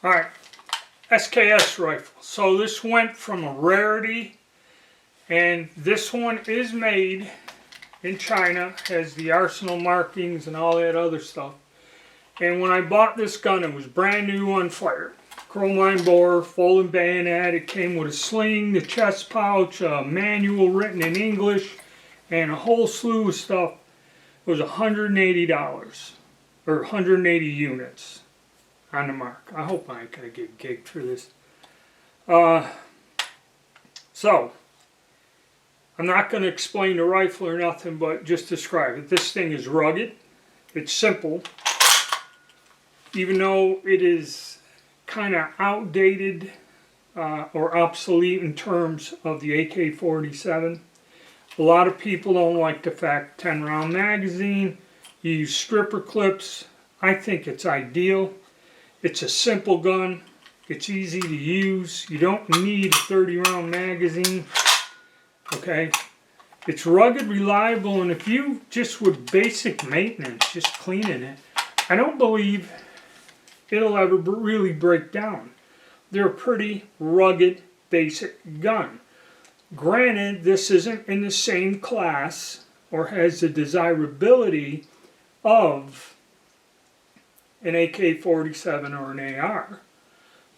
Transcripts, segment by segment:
Alright, SKS rifle. So this went from a rarity, and this one is made in China, has the arsenal markings and all that other stuff. And when I bought this gun, it was brand new, unfired. Chrome line bore, folding bayonet. It came with a sling, the chest pouch, a manual written in English, and a whole slew of stuff. It was $180, or 180 units on the mark. I hope I can get gigged for this. So, I'm not going to explain the rifle or nothing, but just describe it. This thing is rugged. It's simple. Even though it is kind of outdated or obsolete in terms of the AK-47. A lot of people don't like the fact 10-round magazine. You use stripper clips. I think it's ideal. It's a simple gun. It's easy to use. You don't need a 30-round magazine. Okay? It's rugged, reliable, and if you just with basic maintenance, just cleaning it, I don't believe it'll ever really break down. They're a pretty rugged, basic gun. Granted, this isn't in the same class or has the desirability of an AK-47 or an AR.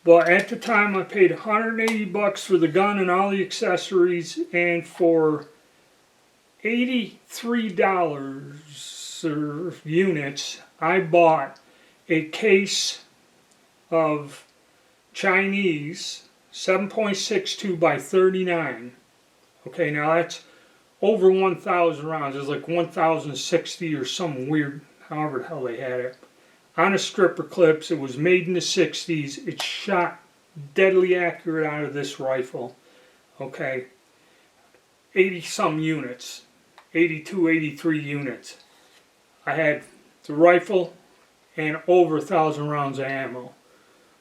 But at the time I paid $180 for the gun and all the accessories, and for $83 units I bought a case of Chinese 7.62 by 39. Okay, now that's over 1,000 rounds. It's like 1,060 or some weird, however the hell they had it. On a stripper clips. It was made in the 60s. It shot deadly accurate out of this rifle. Okay, 80 some units, 82, 83 units. I had the rifle and over 1,000 rounds of ammo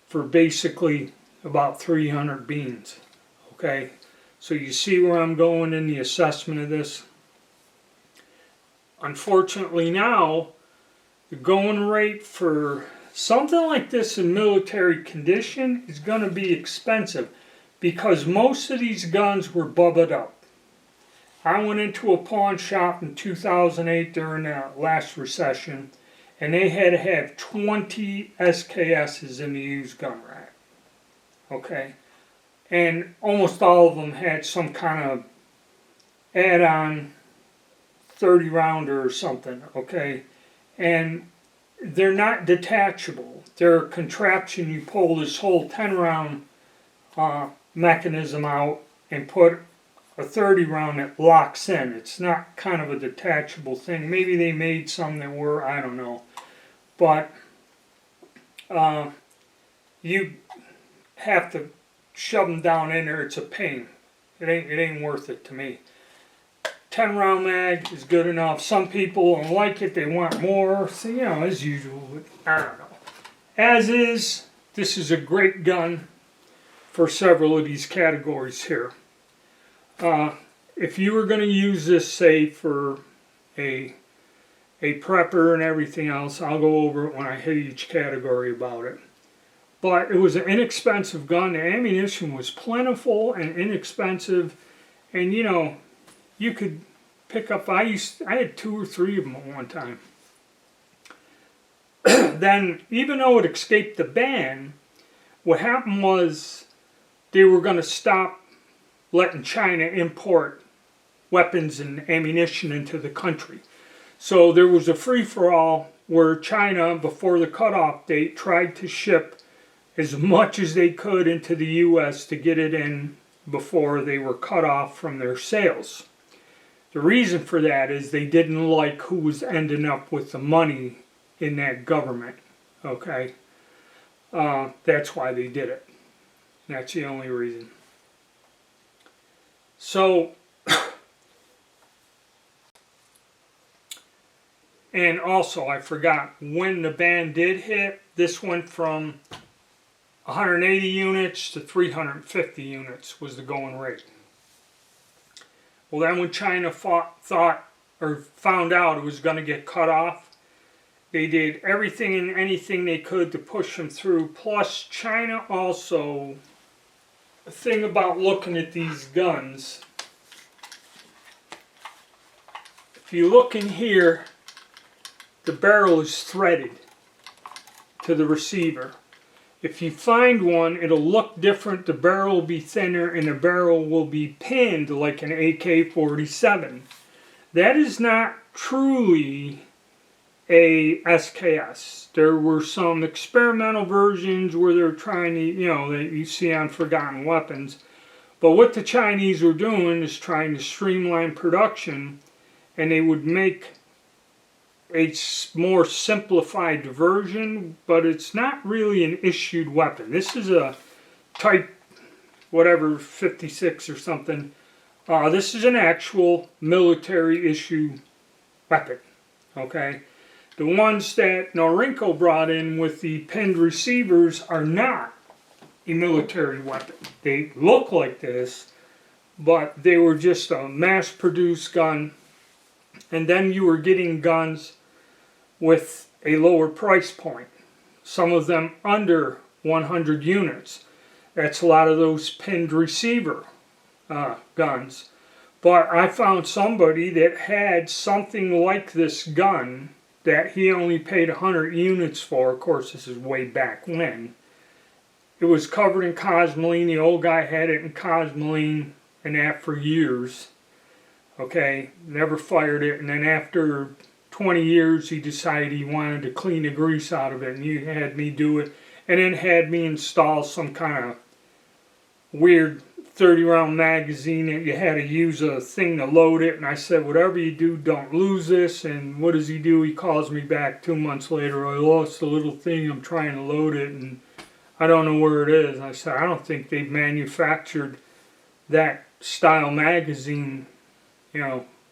for basically about 300 beans. Okay, so you see where I'm going in the assessment of this. Unfortunately now, the going rate for something like this in military condition is going to be expensive, because most of these guns were bubbled up. I went into a pawn shop in 2008 during the last recession, and they had to have 20 SKSs in the used gun rack. Okay, and almost all of them had some kind of add-on 30 rounder or something. Okay, and they're not detachable. They're a contraption. You pull this whole 10-round mechanism out and put a 30 round that locks in. It's not kind of a detachable thing. Maybe they made some that were, I don't know. But you have to shove them down in there. It's a pain. It ain't worth it to me. 10-round mag is good enough. Some people don't like it. They want more. So, you know, as usual. I don't know. As is, this is a great gun for several of these categories here. If you were going to use this, say, for a prepper and everything else, I'll go over it when I hit each category about it. But it was an inexpensive gun. The ammunition was plentiful and inexpensive, and you know, you could pick up. I had 2 or 3 of them at one time. Then, even though it escaped the ban, what happened was they were going to stop letting China import weapons and ammunition into the country. So there was a free-for-all where China, before the cutoff date, tried to ship as much as they could into the U.S. to get it in before they were cut off from their sales. The reason for that is they didn't like who was ending up with the money in that government. Okay? That's why they did it. That's the only reason. So, and also I forgot, when the ban did hit, this went from 180 units to 350 units was the going rate. Well, then when China found out it was going to get cut off, They did everything and anything they could to push them through. Plus, China also, the thing about looking at these guns, if you look in here, the barrel is threaded to the receiver. If you find one, it'll look different. The barrel will be thinner and the barrel will be pinned like an AK-47. That is not truly a SKS. There were some experimental versions where they're trying to, that you see on Forgotten Weapons. But what the Chinese were doing is trying to streamline production, and they would make a more simplified version, but it's not really an issued weapon. This is a type whatever 56 or something. This is an actual military issue weapon. Okay, the ones that Norinco brought in with the pinned receivers are not a military weapon. They look like this, but they were just a mass-produced gun. And then you were getting guns with a lower price point. Some of them under 100 units. That's a lot of those pinned receiver guns. But I found somebody that had something like this gun that he only paid 100 units for. Of course, this is way back when. It was covered in cosmoline. The old guy had it in cosmoline and that for years. Okay, never fired it, and then after 20 years he decided he wanted to clean the grease out of it, and he had me do it, and then had me install some kind of weird 30-round magazine that you had to use a thing to load it, and I said, whatever you do, don't lose this. And what does he do? He calls me back 2 months later, I lost the little thing, I'm trying to load it, and I don't know where it is. I said, I don't think they've manufactured that style magazine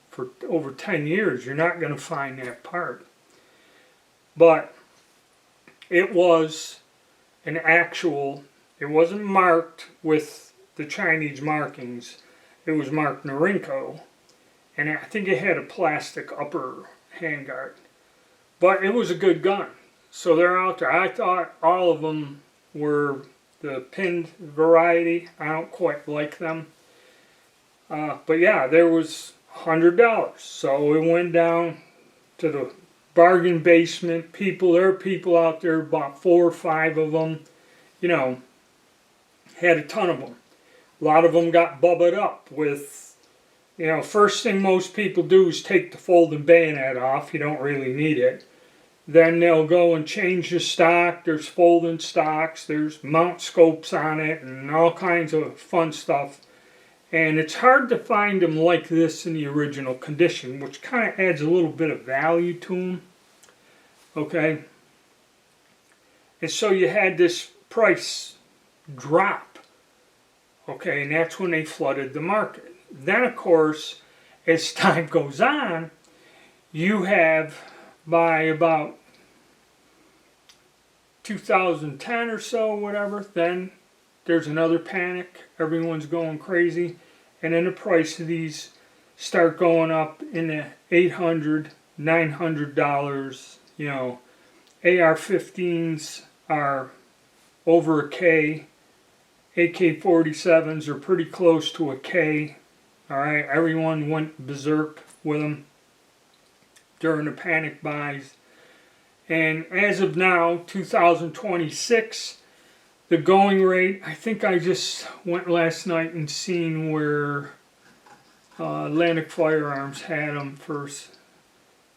for over 10 years. You're not going to find that part. But it was an actual, it wasn't marked with the Chinese markings. It was marked Norinco. And I think it had a plastic upper handguard. But it was a good gun. So they're out there. I thought all of them were the pinned variety. I don't quite like them. But yeah, there was $100. So it went down to the bargain basement. There are people out there, bought 4 or 5 of them. Had a ton of them. A lot of them got bubbled up with, first thing most people do is take the folding bayonet off. You don't really need it. Then they'll go and change the stock. There's folding stocks. There's mount scopes on it and all kinds of fun stuff. And it's hard to find them like this in the original condition, which kind of adds a little bit of value to them. Okay? And so you had this price drop. Okay, and that's when they flooded the market. Then, of course, as time goes on, you have, by about 2010 or so, whatever, then there's another panic. Everyone's going crazy. And then the price of these start going up in the $800, $900. AR-15s are over a K. AK-47s are pretty close to a K. Alright, everyone went berserk with them during the panic buys. And as of now, 2026, the going rate, I think I just went last night and seen where Atlantic Firearms had them for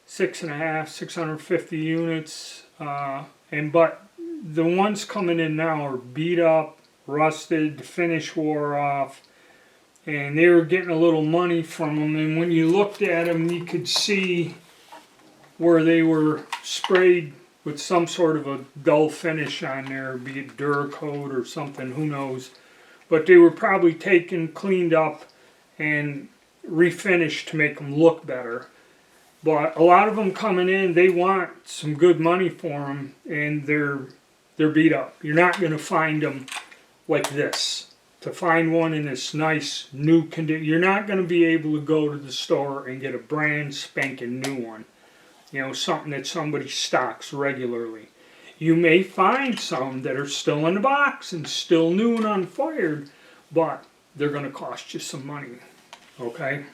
650 units. But the ones coming in now are beat up, rusted, the finish wore off, and they were getting a little money from them. And when you looked at them, you could see where they were sprayed with some sort of a dull finish on there, be it Duracoat or something, who knows. But they were probably taken, cleaned up, and refinished to make them look better. But a lot of them coming in, they want some good money for them, and they're beat up. You're not going to find them like this. To find one in this nice new condition, you're not going to be able to go to the store and get a brand spanking new one. You know, something that somebody stocks regularly. You may find some that are still in the box and still new and unfired, but they're going to cost you some money. Okay?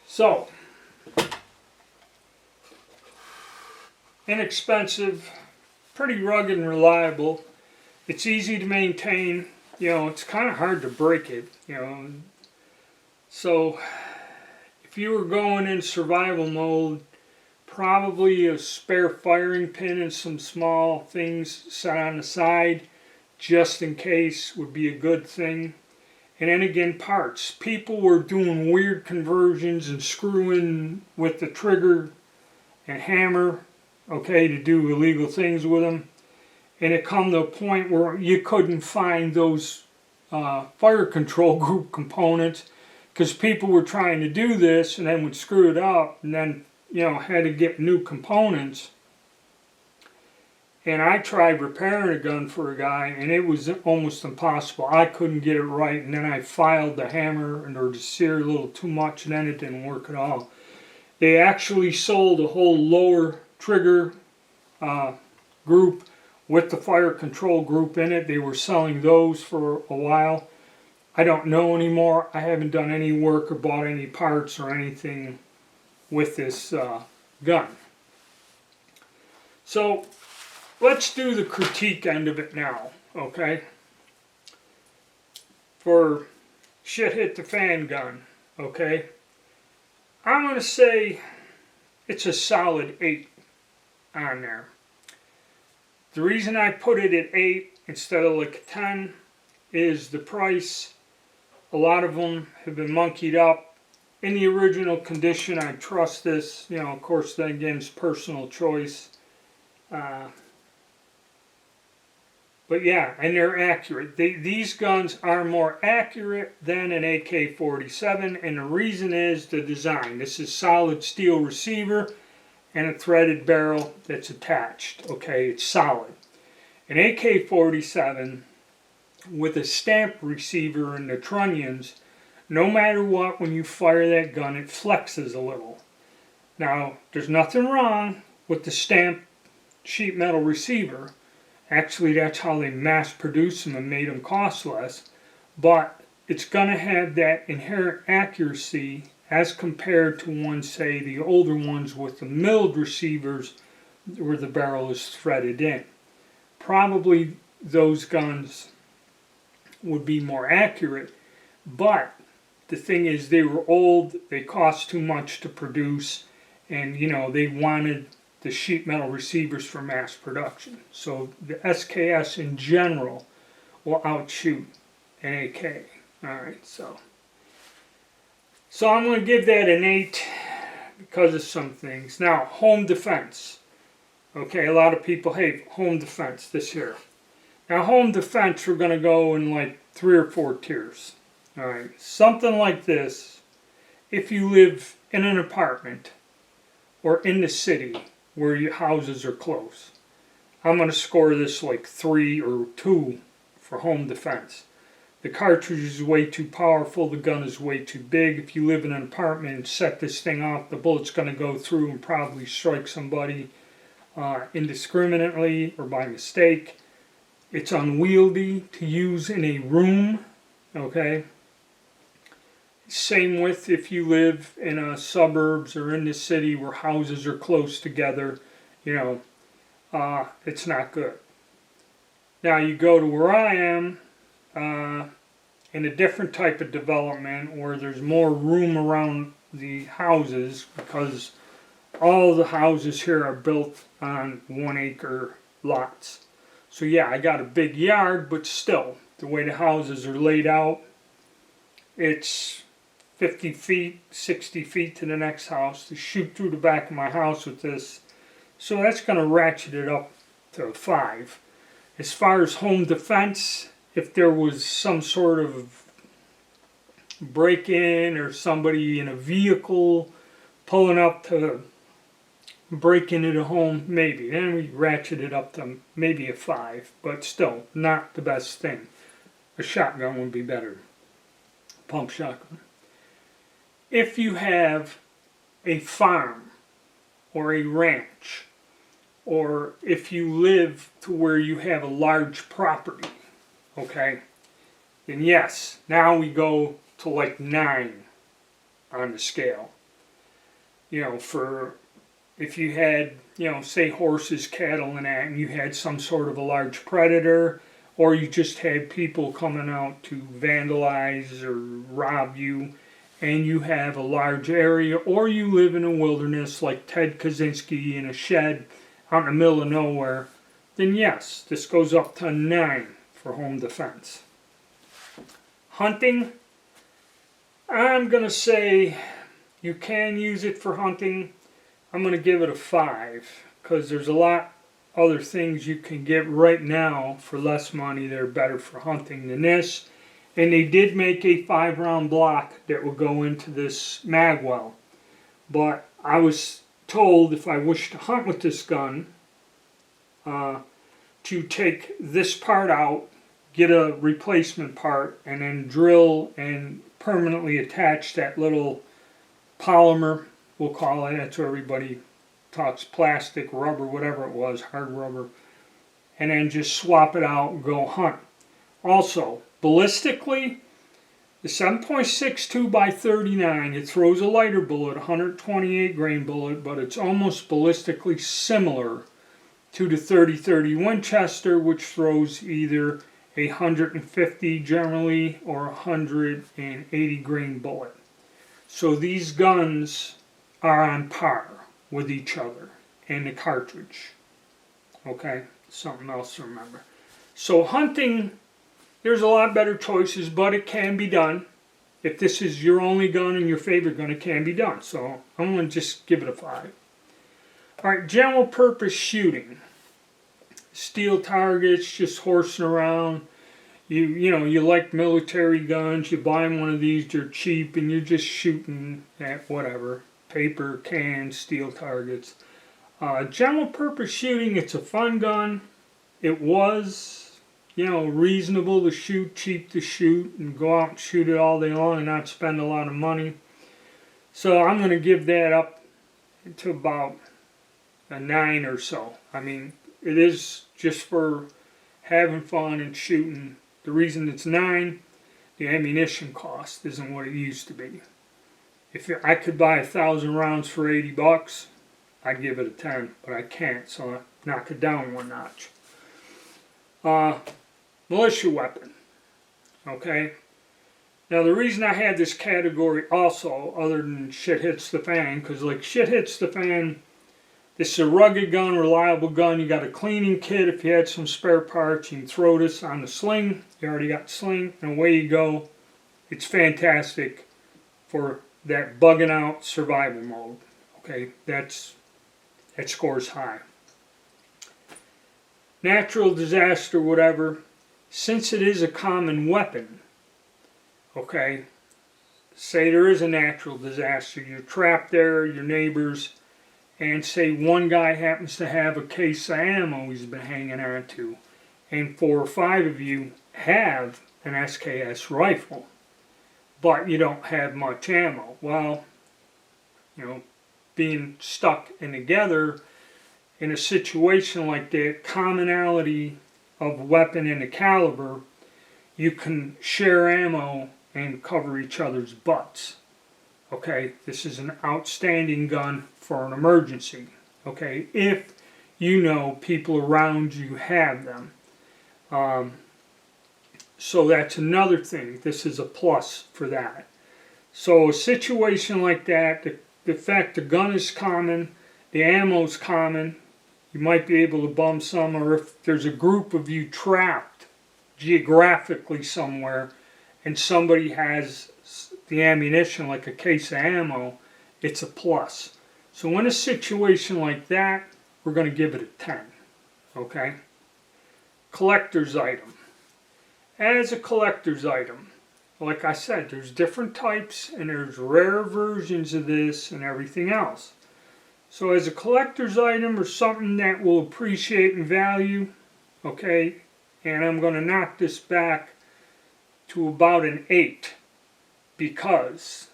So, inexpensive, pretty rugged and reliable. It's easy to maintain. You know, it's kind of hard to break it, you know. So, if you were going in survival mode, probably a spare firing pin and some small things set on the side, just in case, would be a good thing. And then again, parts. People were doing weird conversions and screwing with the trigger and hammer, okay, to do illegal things with them. And it come to a point where you couldn't find those fire control group components because people were trying to do this and then would screw it up and then, you know, had to get new components. And I tried repairing a gun for a guy and it was almost impossible. I couldn't get it right, and then I filed the hammer and or the sear a little too much, and then it didn't work at all. They actually sold a whole lower trigger group with the fire control group in it. They were selling those for a while. I don't know anymore. I haven't done any work or bought any parts or anything with this gun. So let's do the critique end of it now, okay? For shit hit the fan gun, okay? I'm going to say it's a solid 8 on there. The reason I put it at 8 instead of like a 10 is the price. A lot of them have been monkeyed up. In the original condition, I trust this. You know, of course, then again, it's personal choice. But yeah, and they're accurate. These guns are more accurate than an AK-47, and the reason is the design. This is solid steel receiver and a threaded barrel that's attached. Okay, it's solid. An AK-47 with a stamp receiver and the trunnions, no matter what, when you fire that gun, it flexes a little. Now, there's nothing wrong with the stamp sheet metal receiver. Actually, that's how they mass produced them and made them cost less. But it's going to have that inherent accuracy as compared to one, say, the older ones with the milled receivers where the barrel is threaded in. Probably those guns would be more accurate, but the thing is they were old, they cost too much to produce, and you know, they wanted the sheet metal receivers for mass production. So the SKS in general will outshoot an AK. Alright, so I'm going to give that an 8 because of some things. Now, home defense. Okay, a lot of people hate home defense this year. Now, home defense, we're going to go in like 3 or 4 tiers. Alright, something like this, if you live in an apartment or in the city where your houses are close, I'm going to score this like 3 or 2 for home defense. The cartridge is way too powerful, the gun is way too big. If you live in an apartment and set this thing off, the bullet's going to go through and probably strike somebody indiscriminately or by mistake. It's unwieldy to use in a room, okay? Same with if you live in a suburbs or in the city where houses are close together, you know, it's not good. Now you go to where I am, in a different type of development where there's more room around the houses because all the houses here are built on 1 acre lots. So yeah, I got a big yard, but still, the way the houses are laid out, it's 50 feet, 60 feet to the next house to shoot through the back of my house with this. So that's going to ratchet it up to a 5. As far as home defense, if there was some sort of break-in or somebody in a vehicle pulling up to break into the home, maybe. Then we ratchet it up to maybe a 5, but still not the best thing. A shotgun would be better. Pump shotgun. If you have a farm, or a ranch, or if you live to where you have a large property, okay, then yes, now we go to like 9 on the scale. You know, for if you had, you know, say horses, cattle, and that, and you had some sort of a large predator, or you just had people coming out to vandalize or rob you, and you have a large area, or you live in a wilderness like Ted Kaczynski in a shed out in the middle of nowhere, then yes, this goes up to 9 for home defense. Hunting, I'm going to say you can use it for hunting. I'm going to give it a 5 because there's a lot other things you can get right now for less money that are better for hunting than this. And they did make a 5-round block that will go into this magwell. But I was told if I wish to hunt with this gun, to take this part out, get a replacement part, and then drill and permanently attach that little polymer, we'll call it, that's what everybody talks, plastic, rubber, whatever it was, hard rubber, and then just swap it out and go hunt. Also, ballistically, the 7.62 by 39, it throws a lighter bullet, 128 grain bullet, but it's almost ballistically similar to the 30-30 Winchester, which throws either a 150 generally or 180 grain bullet. So these guns are on par with each other and the cartridge. Okay, something else to remember. So hunting, there's a lot better choices, but it can be done. If this is your only gun and your favorite gun, it can be done. So I'm going to just give it a 5. Alright, general purpose shooting. Steel targets, just horsing around. You know, you like military guns, you buy one of these, they're cheap, and you're just shooting at whatever. Paper, cans, steel targets. General purpose shooting, it's a fun gun. It was, you know, reasonable to shoot, cheap to shoot, and go out and shoot it all day long and not spend a lot of money. So I'm going to give that up to about a 9 or so. I mean, it is just for having fun and shooting. The reason it's 9, the ammunition cost isn't what it used to be. If I could buy 1,000 rounds for $80, I'd give it a 10, but I can't, so I knock it down 1 notch. Militia weapon. Okay. Now the reason I had this category also, other than shit hits the fan, because like shit hits the fan, this is a rugged gun, reliable gun. You got a cleaning kit. If you had some spare parts, you can throw this on the sling. You already got the sling, and away you go. It's fantastic for that bugging out survival mode. Okay, that scores high. Natural disaster, whatever. Since it is a common weapon, okay, say there is a natural disaster, you're trapped there, your neighbors, and say one guy happens to have a case of ammo he's been hanging on to, and 4 or 5 of you have an SKS rifle, but you don't have much ammo. Well, you know, being stuck in together in a situation like that, commonality of weapon and the caliber, you can share ammo and cover each other's butts. Okay, this is an outstanding gun for an emergency. Okay, if you know people around you have them. So that's another thing. This is a plus for that. So a situation like that, the fact the gun is common, the ammo is common, you might be able to bum some, or if there's a group of you trapped geographically somewhere and somebody has the ammunition like a case of ammo, it's a plus. So in a situation like that, we're going to give it a 10. Okay? Collector's item. As a collector's item, like I said, there's different types and there's rare versions of this and everything else. So as a collector's item or something that will appreciate and value, okay, and I'm going to knock this back to about an 8 because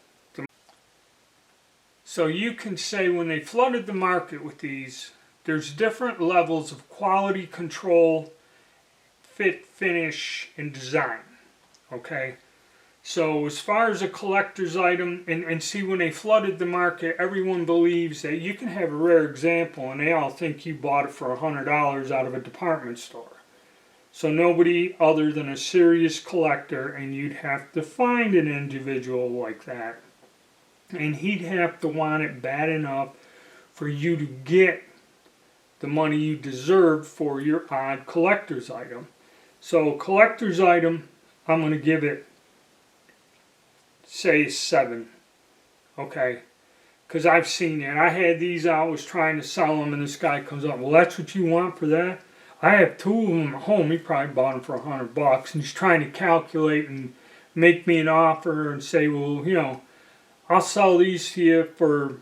So you can say when they flooded the market with these, there's different levels of quality control, fit, finish, and design. Okay? So as far as a collector's item, and see when they flooded the market, everyone believes that you can have a rare example and they all think you bought it for $100 out of a department store. So nobody other than a serious collector, and you'd have to find an individual like that. And he'd have to want it bad enough for you to get the money you deserve for your odd collector's item. So collector's item, I'm going to give it, say, 7. Okay? Because I've seen it. I had these out, was trying to sell them, and this guy comes up, well, that's what you want for that? I have 2 of them at home. He probably bought them for $100, and he's trying to calculate and make me an offer and say, well, you know, I'll sell these to you for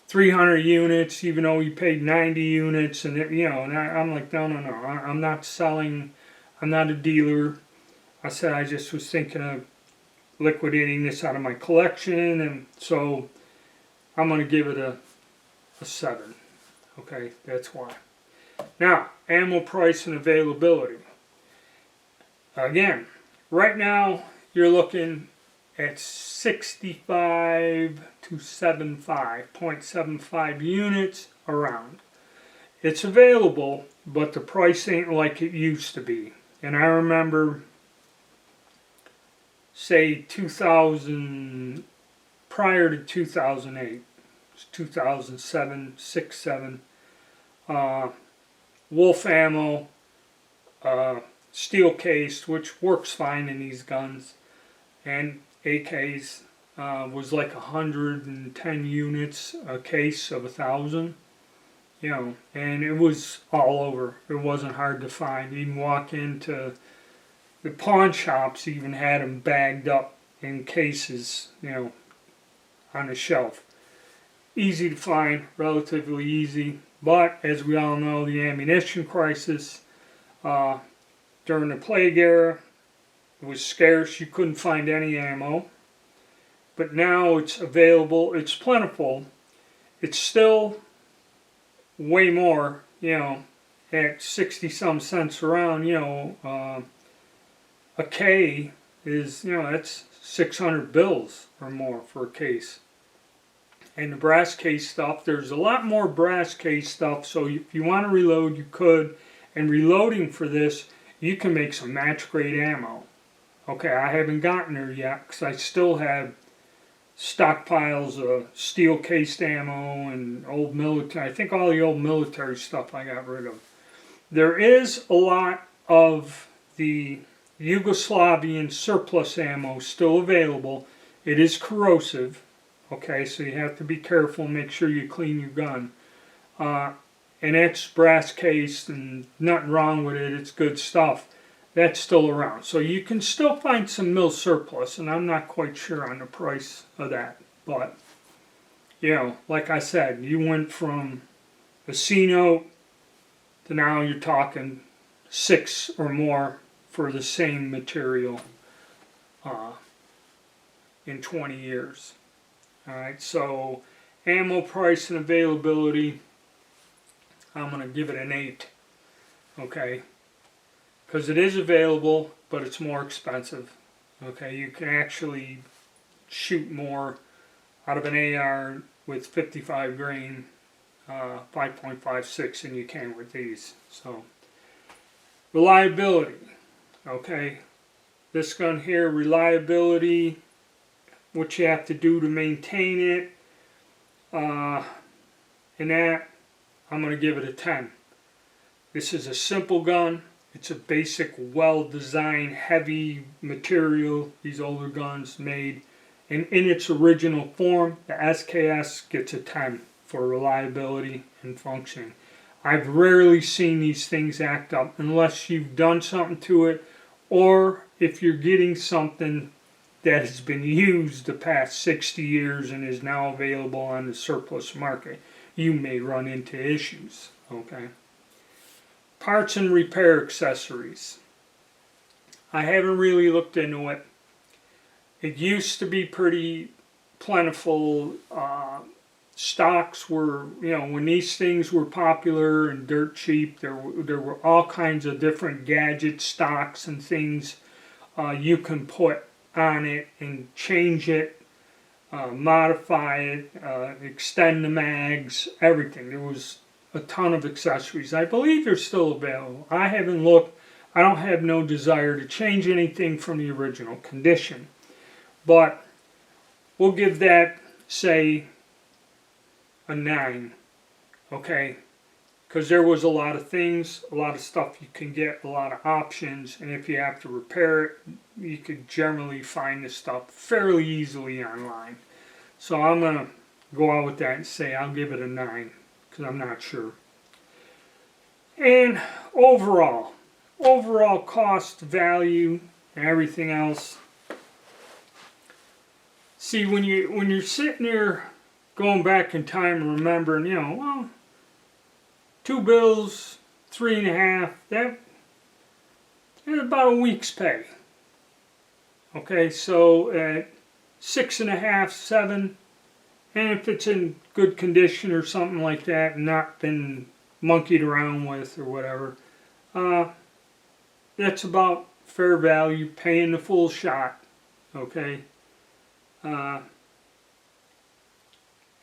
300 units, even though you paid 90 units, and you know, and I'm like, no, I'm not selling. I'm not a dealer. I said I just was thinking of liquidating this out of my collection, and so I'm going to give it a 7. Okay, that's why. Now, ammo price and availability. Again, right now you're looking at 65 to 0.75 units around. It's available, but the price ain't like it used to be. And I remember, say 2000, prior to 2008, 2007, 6, 7, Wolf ammo, steel case, which works fine in these guns, and AKs was like 110 units a case of 1,000, you know, and it was all over. It wasn't hard to find. You can walk into the pawn shops, even had them bagged up in cases, you know, on the shelf. Easy to find, relatively easy. But, as we all know, the ammunition crisis during the Plague era was scarce. You couldn't find any ammo. But now it's available. It's plentiful. It's still way more, you know, at 60-some cents around, you know. A K is, you know, that's 600 bills or more for a case. And the brass case stuff, there's a lot more brass case stuff, so if you want to reload, you could. And reloading for this, you can make some match grade ammo. Okay, I haven't gotten there yet because I still have stockpiles of steel cased ammo and old military. I think all the old military stuff I got rid of. There is a lot of the Yugoslavian surplus ammo still available. It is corrosive. Okay, so you have to be careful, make sure you clean your gun. And it's brass cased and nothing wrong with it, it's good stuff. That's still around. So you can still find some mil surplus, and I'm not quite sure on the price of that. But, you know, like I said, you went from a C-note to now you're talking 6 or more for the same material in 20 years. Alright, so ammo price and availability, I'm going to give it an 8. Okay, because it is available, but it's more expensive. Okay, you can actually shoot more out of an AR with 55 grain 5.56 than you can with these. So, reliability. Okay, this gun here, reliability, what you have to do to maintain it, and that, I'm going to give it a 10. This is a simple gun. It's a basic, well-designed, heavy material these older guns made. And in its original form, the SKS gets a 10 for reliability and functioning. I've rarely seen these things act up unless you've done something to it, or if you're getting something that has been used the past 60 years and is now available on the surplus market. You may run into issues. Okay. Parts and repair accessories. I haven't really looked into it. It used to be pretty plentiful stocks were, when these things were popular and dirt cheap, there were all kinds of different gadget stocks and things you can put on it and change it, modify it, extend the mags, everything. There was a ton of accessories. I believe they're still available. I haven't looked. I don't have no desire to change anything from the original condition. But we'll give that, say, a 9. Okay? Because there was a lot of things, a lot of stuff you can get, a lot of options, and if you have to repair it, you could generally find this stuff fairly easily online. So I'm going to go out with that and say I'll give it a 9, because I'm not sure. And overall cost, value, and everything else. See, when you're sitting there going back in time and remembering, well, 2 bills, 3.5, that's about a week's pay. Okay, so at 6.5, 7, and if it's in good condition or something like that, and not been monkeyed around with or whatever, that's about fair value, paying the full shot. Okay.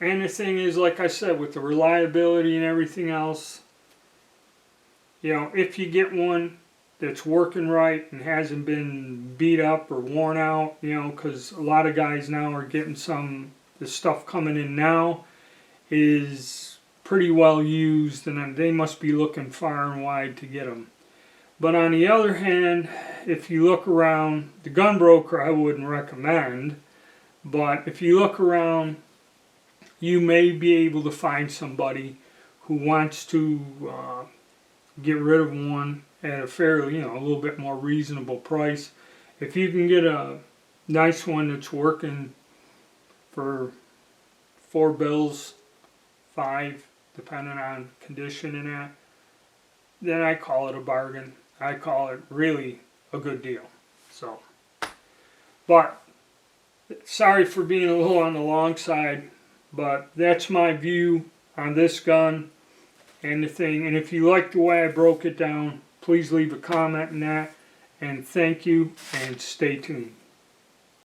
And the thing is, like I said, with the reliability and everything else, if you get one that's working right and hasn't been beat up or worn out, because a lot of guys now are getting the stuff coming in now is pretty well used, and they must be looking far and wide to get them. But on the other hand, if you look around, the gun broker I wouldn't recommend, but if you look around, you may be able to find somebody who wants to get rid of one at a fairly, a little bit more reasonable price. If you can get a nice one that's working for 4 bills, 5, depending on condition and that, then I call it a bargain. I call it really a good deal. So, but sorry for being a little on the long side, but that's my view on this gun and the thing. And if you like the way I broke it down, please leave a comment on that. And thank you, and stay tuned.